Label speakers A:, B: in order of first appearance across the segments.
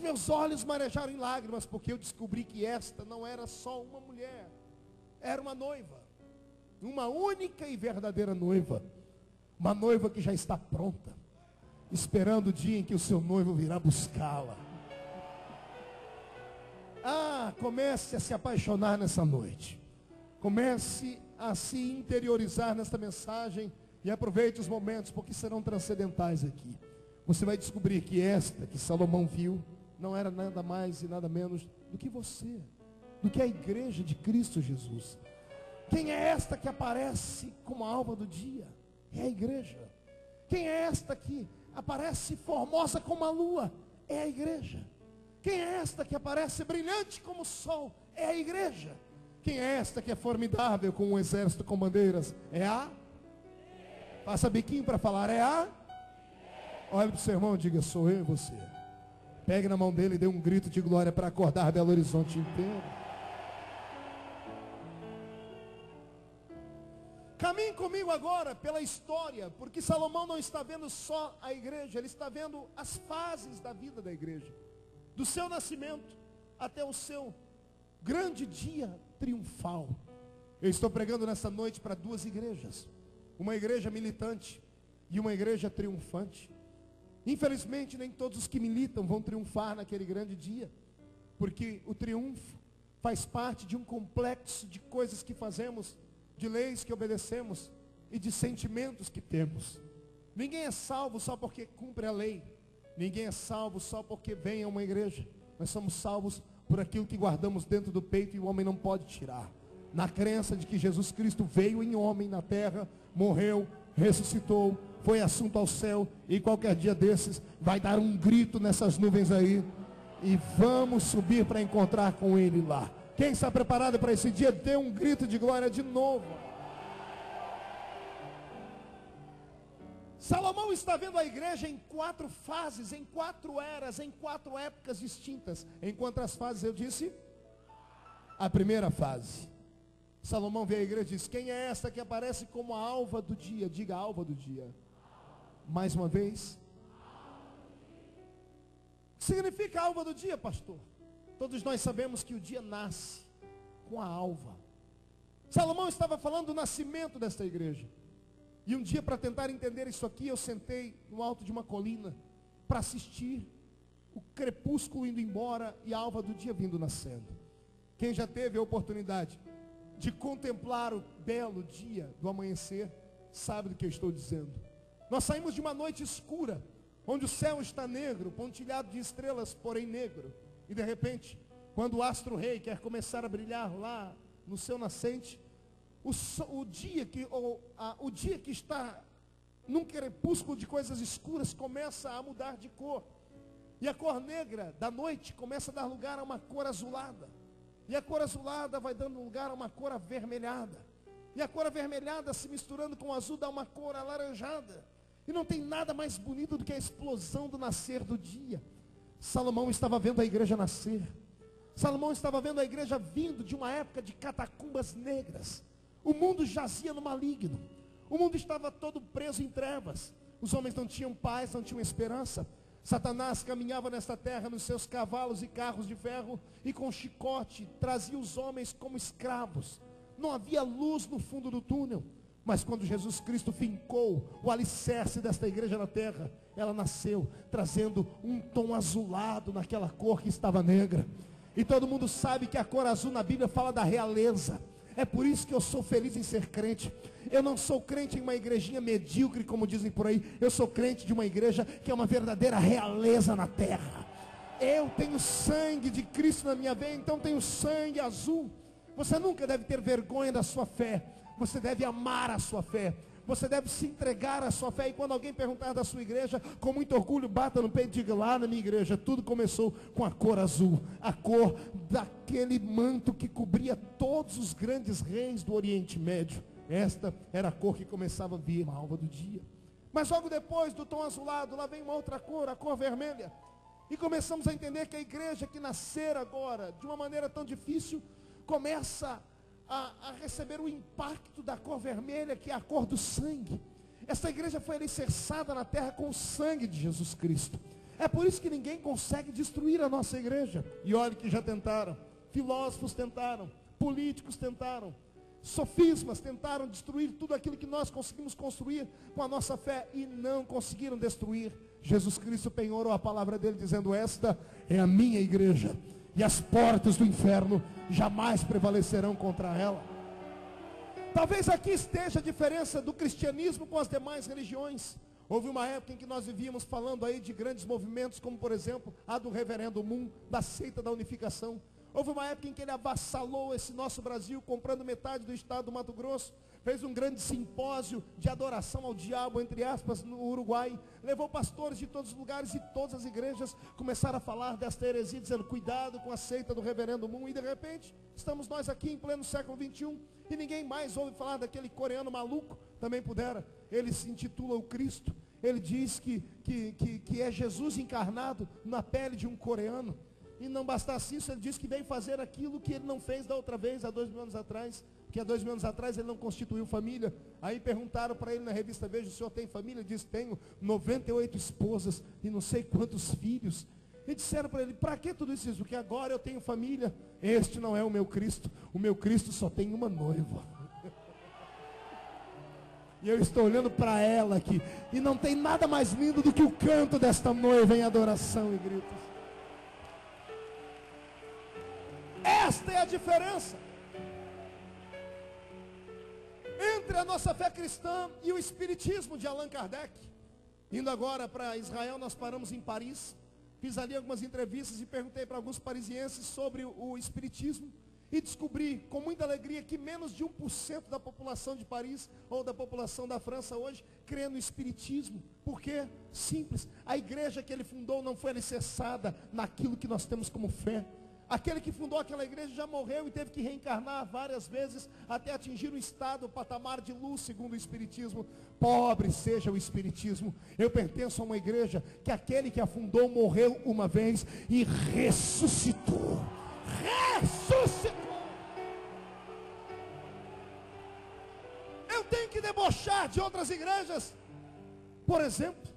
A: meus olhos marejaram em lágrimas, porque eu descobri que esta não era só uma mulher, era uma noiva, uma única e verdadeira noiva, uma noiva que já está pronta, esperando o dia em que o seu noivo virá buscá-la. Comece a se apaixonar nessa noite, comece a se interiorizar nesta mensagem e aproveite os momentos, porque serão transcendentais aqui. Você vai descobrir que esta que Salomão viu não era nada mais e nada menos do que você, do que a igreja de Cristo Jesus. Quem é esta que aparece como a alva do dia? É a igreja. Quem é esta que aparece formosa como a lua? É a igreja. Quem é esta que aparece brilhante como o sol? É a igreja. Quem é esta que é formidável com um exército com bandeiras? É a... Faça biquinho para falar, é a... Olhe para o seu irmão e diga, sou eu e você. Pegue na mão dele e dê um grito de glória para acordar Belo Horizonte inteiro. Caminhe comigo agora pela história, porque Salomão não está vendo só a igreja, ele está vendo as fases da vida da igreja, do seu nascimento até o seu grande dia triunfal. Eu estou pregando nessa noite para duas igrejas, uma igreja militante e uma igreja triunfante. Infelizmente nem todos os que militam vão triunfar naquele grande dia, porque o triunfo faz parte de um complexo de coisas que fazemos, de leis que obedecemos e de sentimentos que temos. Ninguém é salvo só porque cumpre a lei, ninguém é salvo só porque vem a uma igreja. Nós somos salvos por aquilo que guardamos dentro do peito e o homem não pode tirar, na crença de que Jesus Cristo veio em homem na terra, morreu, ressuscitou, foi assunto ao céu, e qualquer dia desses vai dar um grito nessas nuvens aí, e vamos subir para encontrar com ele lá. Quem está preparado para esse dia, dê um grito de glória de novo. Salomão está vendo a igreja em 4 fases, em 4 eras, em 4 épocas distintas. Em quantas fases eu disse? A primeira fase. Salomão vê a igreja e diz, quem é esta que aparece como a alva do dia? Diga, alva do dia. Mais uma vez. O que significa alva do dia, pastor? Todos nós sabemos que o dia nasce com a alva. Salomão estava falando do nascimento desta igreja. E um dia, para tentar entender isso aqui, eu sentei no alto de uma colina para assistir o crepúsculo indo embora e a alva do dia vindo nascendo. Quem já teve a oportunidade de contemplar o belo dia do amanhecer, sabe do que eu estou dizendo. Nós saímos de uma noite escura, onde o céu está negro, pontilhado de estrelas, porém negro. E de repente, quando o astro-rei quer começar a brilhar lá no seu nascente, o dia que está num crepúsculo de coisas escuras começa a mudar de cor. E a cor negra da noite começa a dar lugar a uma cor azulada. E a cor azulada vai dando lugar a uma cor avermelhada. E a cor avermelhada se misturando com o azul dá uma cor alaranjada. E não tem nada mais bonito do que a explosão do nascer do dia. Salomão estava vendo a igreja nascer. Salomão estava vendo a igreja vindo de uma época de catacumbas negras. O mundo jazia no maligno. O mundo estava todo preso em trevas. Os homens não tinham paz, não tinham esperança. Satanás caminhava nesta terra nos seus cavalos e carros de ferro e com chicote trazia os homens como escravos. Não havia luz no fundo do túnel. Mas quando Jesus Cristo fincou o alicerce desta igreja na terra, ela nasceu trazendo um tom azulado naquela cor que estava negra. E todo mundo sabe que a cor azul na Bíblia fala da realeza. É por isso que eu sou feliz em ser crente. Eu não sou crente em uma igrejinha medíocre, como dizem por aí. Eu sou crente de uma igreja que é uma verdadeira realeza na terra. Eu tenho sangue de Cristo na minha veia, então tenho sangue azul. Você nunca deve ter vergonha da sua fé. Você deve amar a sua fé. Você deve se entregar à sua fé. E quando alguém perguntar da sua igreja, com muito orgulho, bata no peito e diga, lá na minha igreja, tudo começou com a cor azul. A cor daquele manto que cobria todos os grandes reis do Oriente Médio. Esta era a cor que começava a vir, a alva do dia. Mas logo depois do tom azulado, lá vem uma outra cor, a cor vermelha. E começamos a entender que a igreja que nascer agora, de uma maneira tão difícil, começa a receber o impacto da cor vermelha, que é a cor do sangue. Essa igreja foi alicerçada na terra com o sangue de Jesus Cristo. É por isso que ninguém consegue destruir a nossa igreja. E olha que já tentaram. Filósofos tentaram, políticos tentaram, sofismas tentaram destruir tudo aquilo que nós conseguimos construir com a nossa fé e não conseguiram destruir. Jesus Cristo penhorou a palavra dele dizendo: esta é a minha igreja e as portas do inferno jamais prevalecerão contra ela. Talvez aqui esteja a diferença do cristianismo com as demais religiões. Houve uma época em que nós vivíamos falando aí de grandes movimentos, como por exemplo, a do reverendo Moon, da seita da unificação. Houve uma época em que ele avassalou esse nosso Brasil, comprando metade do estado do Mato Grosso. Fez um grande simpósio de adoração ao diabo, entre aspas, no Uruguai. Levou pastores de todos os lugares e todas as igrejas começaram a falar desta heresia, dizendo: cuidado com a seita do reverendo Moon. E de repente, estamos nós aqui em pleno século 21 e ninguém mais ouve falar daquele coreano maluco. Também pudera. Ele se intitula o Cristo. Ele diz que é Jesus encarnado na pele de um coreano. E não bastasse isso, ele diz que veio fazer aquilo que ele não fez da outra vez, há 2000 anos atrás. Porque há 2000 anos atrás ele não constituiu família. Aí perguntaram para ele na revista Veja: o senhor tem família? Ele disse: tenho 98 esposas e não sei quantos filhos. E disseram para ele: para que tudo isso? Porque agora eu tenho família. Este não é o meu Cristo. O meu Cristo só tem uma noiva. E eu estou olhando para ela aqui. E não tem nada mais lindo do que o canto desta noiva em adoração e gritos. Esta é a diferença entre a nossa fé cristã e o espiritismo de Allan Kardec. Indo agora para Israel, nós paramos em Paris. Fiz ali algumas entrevistas e perguntei para alguns parisienses sobre o espiritismo. E descobri com muita alegria que menos de 1% da população de Paris ou da população da França hoje crê no espiritismo. Por quê? Simples. A igreja que ele fundou não foi alicerçada naquilo que nós temos como fé. Aquele que fundou aquela igreja já morreu e teve que reencarnar várias vezes até atingir o estado, o patamar de luz, segundo o espiritismo. Pobre seja o espiritismo. Eu pertenço a uma igreja que aquele que a fundou morreu uma vez e ressuscitou. Ressuscitou. Eu tenho que debochar de outras igrejas. Por exemplo,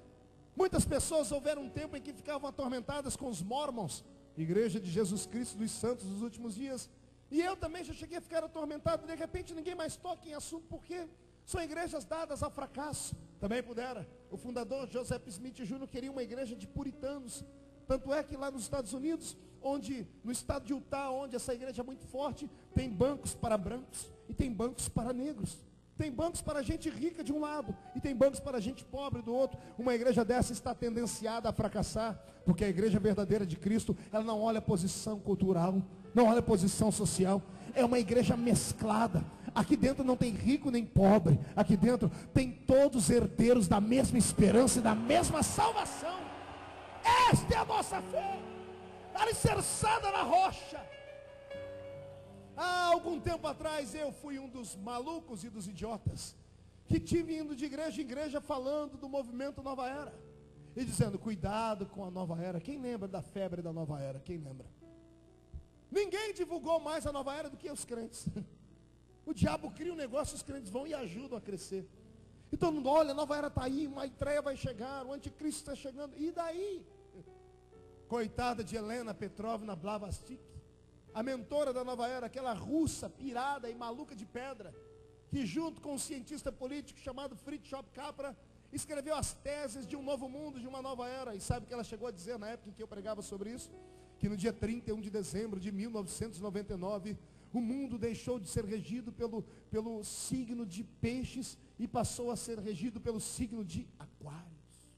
A: muitas pessoas houveram um tempo em que ficavam atormentadas com os Mormons, Igreja de Jesus Cristo dos Santos dos Últimos Dias. E eu também já cheguei a ficar atormentado. De repente ninguém mais toca em assunto, porque são igrejas dadas ao fracasso. Também pudera. O fundador Joseph Smith Jr. queria uma igreja de puritanos. Tanto é que lá nos Estados Unidos, no estado de Utah, onde essa igreja é muito forte, tem bancos para brancos e tem bancos para negros. Tem bancos para gente rica de um lado e tem bancos para gente pobre do outro. Uma igreja dessa está tendenciada a fracassar, porque a igreja verdadeira de Cristo, ela não olha a posição cultural, não olha a posição social. É uma igreja mesclada. Aqui dentro não tem rico nem pobre. Aqui dentro tem todos herdeiros da mesma esperança e da mesma salvação. Esta é a nossa fé, alicerçada na rocha. Há algum tempo atrás eu fui um dos malucos e dos idiotas que tive indo de igreja em igreja falando do movimento Nova Era e dizendo: cuidado com a Nova Era. Quem lembra da febre da Nova Era? Quem lembra? Ninguém divulgou mais a Nova Era do que os crentes. O diabo cria um negócio, os crentes vão e ajudam a crescer. E todo mundo: olha, a Nova Era está aí, uma estreia vai chegar, o anticristo está chegando. E daí? Coitada de Helena Petrovna Blavatsky, a mentora da Nova Era, aquela russa pirada e maluca de pedra, que junto com um cientista político chamado Fritjof Capra, escreveu as teses de um novo mundo, de uma nova era. E sabe o que ela chegou a dizer na época em que eu pregava sobre isso? Que no dia 31 de dezembro de 1999, o mundo deixou de ser regido pelo signo de Peixes e passou a ser regido pelo signo de Aquários.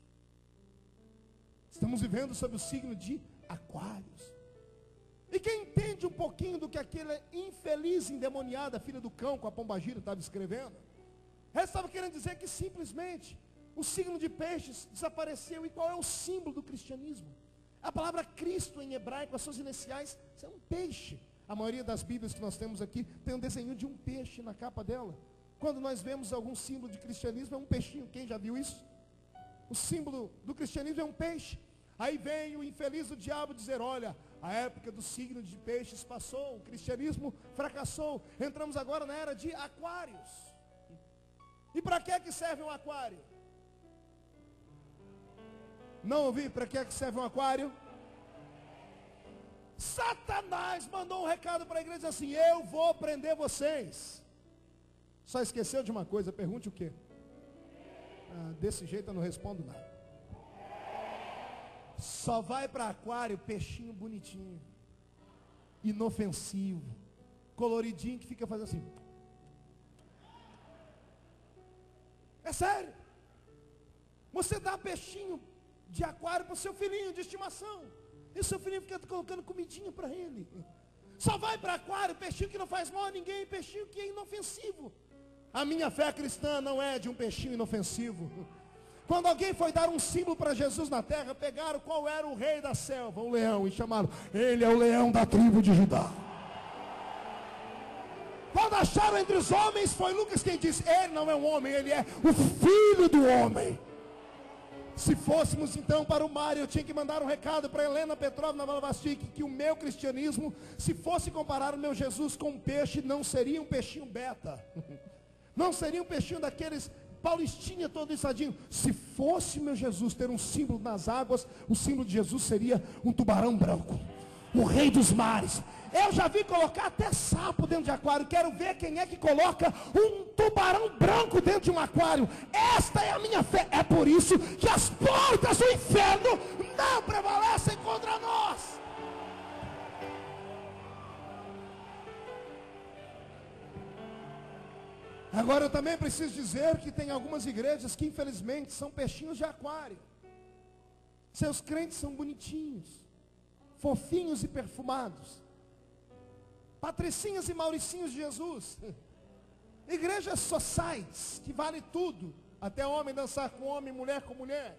A: Estamos vivendo sob o signo de Aquários. E quem entende um pouquinho do que aquela infeliz endemoniada filha do cão com a pombagira estava escrevendo, ela estava querendo dizer que simplesmente o signo de Peixes desapareceu. E qual é o símbolo do cristianismo? A palavra Cristo em hebraico, as suas iniciais, é um peixe. A maioria das Bíblias que nós temos aqui tem um desenho de um peixe na capa dela. Quando nós vemos algum símbolo de cristianismo, é um peixinho. Quem já viu isso? O símbolo do cristianismo é um peixe. Aí vem o infeliz do diabo dizer: olha, a época do signo de Peixes passou, o cristianismo fracassou, entramos agora na era de Aquários. E para que serve um aquário? Não ouvi, para que é que serve um aquário? Satanás mandou um recado para a igreja assim: eu vou prender vocês. Só esqueceu de uma coisa, pergunte o quê? Desse jeito eu não respondo nada. Só vai para aquário peixinho bonitinho, inofensivo, coloridinho, que fica fazendo assim. É sério. Você dá peixinho de aquário para o seu filhinho de estimação, e o seu filhinho fica colocando comidinha para ele. Só vai para aquário peixinho que não faz mal a ninguém, peixinho que é inofensivo. A minha fé cristã não é de um peixinho inofensivo. Quando alguém foi dar um símbolo para Jesus na terra, pegaram qual era o rei da selva, o leão, e chamaram: ele é o leão da tribo de Judá. Quando acharam entre os homens, foi Lucas quem disse: ele não é um homem, ele é o filho do homem. Se fôssemos então para o mar, eu tinha que mandar um recado para Helena Petrovna Valavastik, que o meu cristianismo, se fosse comparar o meu Jesus com um peixe, não seria um peixinho beta, não seria um peixinho daqueles paulistinha todo ensadinho. Se fosse meu Jesus ter um símbolo nas águas, o símbolo de Jesus seria um tubarão branco, o rei dos mares. Eu já vi colocar até sapo dentro de aquário. Quero ver quem é que coloca um tubarão branco dentro de um aquário. Esta é a minha fé. É por isso que as portas do inferno não prevalecem contra nós. Agora eu também preciso dizer que tem algumas igrejas que infelizmente são peixinhos de aquário. Seus crentes são bonitinhos, fofinhos e perfumados, patricinhas e mauricinhos de Jesus. Igrejas sociais, que vale tudo, até homem dançar com homem, mulher com mulher.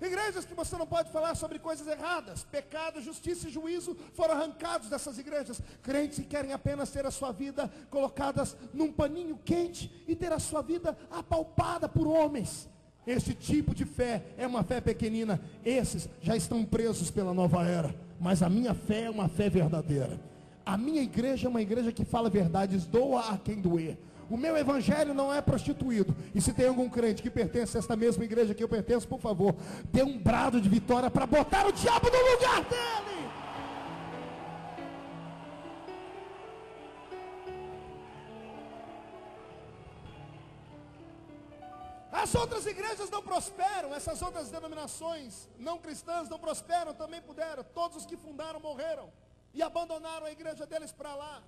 A: Igrejas que você não pode falar sobre coisas erradas. Pecado, justiça e juízo foram arrancados dessas igrejas. Crentes que querem apenas ter a sua vida colocadas num paninho quente e ter a sua vida apalpada por homens. Esse tipo de fé é uma fé pequenina. Esses já estão presos pela nova era. Mas a minha fé é uma fé verdadeira. A minha igreja é uma igreja que fala verdades, doa a quem doer. O meu evangelho não é prostituído. E se tem algum crente que pertence a esta mesma igreja que eu pertenço, por favor, dê um brado de vitória para botar o diabo no lugar dele. As outras igrejas não prosperam. Essas outras denominações não cristãs não prosperam, também puderam. Todos os que fundaram morreram e abandonaram a igreja deles para lá.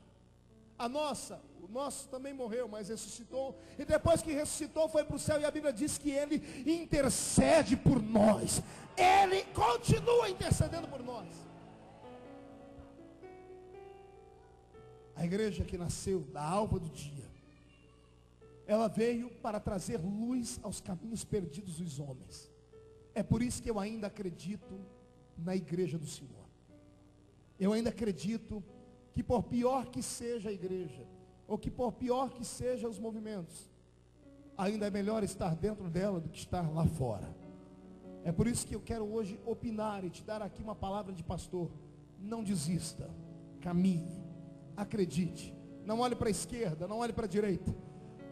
A: O nosso também morreu, mas ressuscitou. E depois que ressuscitou, foi para o céu. E a Bíblia diz que ele intercede por nós. Ele continua intercedendo por nós. A igreja que nasceu da alva do dia, ela veio para trazer luz aos caminhos perdidos dos homens. É por isso que eu ainda acredito na igreja do Senhor. Eu ainda acredito que por pior que seja a igreja, ou que por pior que sejam os movimentos, ainda é melhor estar dentro dela do que estar lá fora. É por isso que eu quero hoje opinar e te dar aqui uma palavra de pastor. Não desista, caminhe, acredite, não olhe para a esquerda, não olhe para a direita,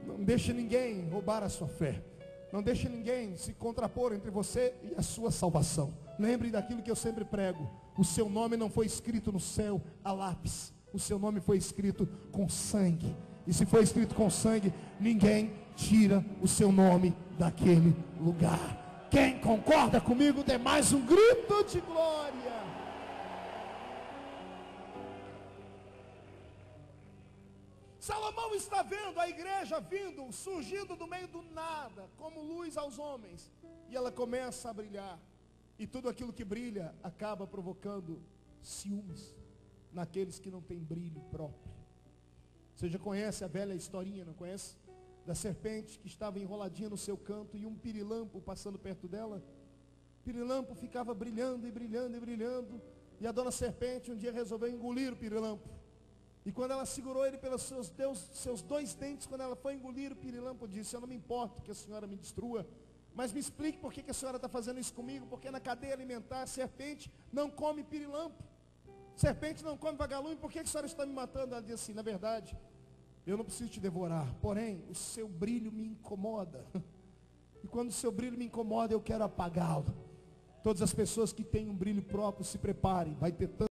A: não deixe ninguém roubar a sua fé, não deixe ninguém se contrapor entre você e a sua salvação. Lembre daquilo que eu sempre prego: o seu nome não foi escrito no céu a lápis, o seu nome foi escrito com sangue. E se foi escrito com sangue, ninguém tira o seu nome daquele lugar. Quem concorda comigo, dê mais um grito de glória. Salomão está vendo a igreja vindo, surgindo do meio do nada, como luz aos homens. E ela começa a brilhar. E tudo aquilo que brilha acaba provocando ciúmes naqueles que não têm brilho próprio. Você já conhece a velha historinha, não conhece? Da serpente que estava enroladinha no seu canto e um pirilampo passando perto dela. O pirilampo ficava brilhando e brilhando e brilhando. E a dona serpente um dia resolveu engolir o pirilampo. E quando ela segurou ele pelos seus dois dentes, quando ela foi engolir o pirilampo, disse: eu não me importo que a senhora me destrua, mas me explique por que a senhora está fazendo isso comigo. Porque na cadeia alimentar a serpente não come pirilampo, serpente não come vagalume. Por que a senhora está me matando? Ela disse assim: na verdade, eu não preciso te devorar, porém o seu brilho me incomoda. E quando o seu brilho me incomoda, eu quero apagá-lo. Todas as pessoas que têm um brilho próprio, se preparem. Vai ter tanto